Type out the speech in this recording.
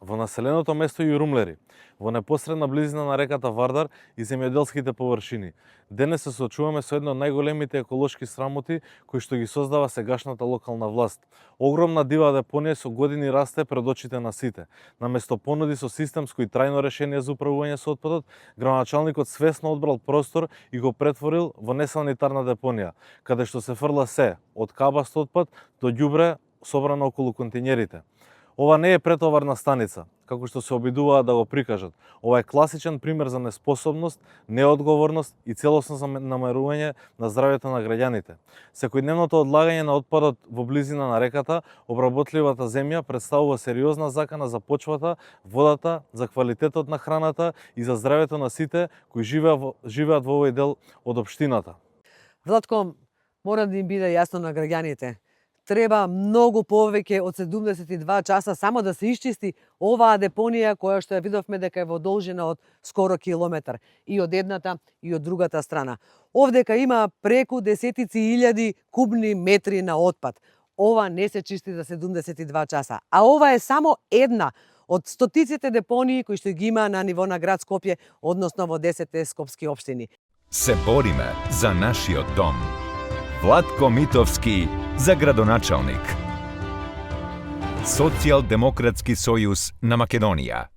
во населеното место Јурумлери, во непосредна близина на реката Вардар и земјоделските површини. Денес се соочуваме со едно од најголемите еколошки срамоти кои што ги создава сегашната локална власт. Огромна дива депонија со години расте пред очите на сите. Наместо понуди со системско и трајно решение за управување со отпадот, градоначалникот свесно одбрал простор и го претворил во несанитарна депонија, каде што се фрла се, од кабаст отпад до ѓубре собрано околу континерите. Ова не е претоварна станица, како што се обидуваат да го прикажат. Ова е класичен пример за неспособност, неодговорност и целосно занемарување на здравјето на граѓаните. Секојдневното одлагање на отпадот во близина на реката, обработливата земја представува сериозна закана за почвата, водата, за квалитетот на храната и за здравјето на сите кои живеат во овој дел од општината. Владко, мора да им биде јасно на граѓаните. Треба многу повеќе од 72 часа само да се исчисти оваа депонија која што ја видовме дека е во должина од скоро километар и од едната и од другата страна. Овдека има преку десетици илјади кубни метри на отпад. Ова не се чисти за 72 часа, а ова е само една од стотиците депонии кои што ги има на ниво на град Скопје, односно во 10 скопски општини. Се бориме за нашиот дом. Владко Митовски за градоначалник. Социјалдемократски сојуз на Македонија.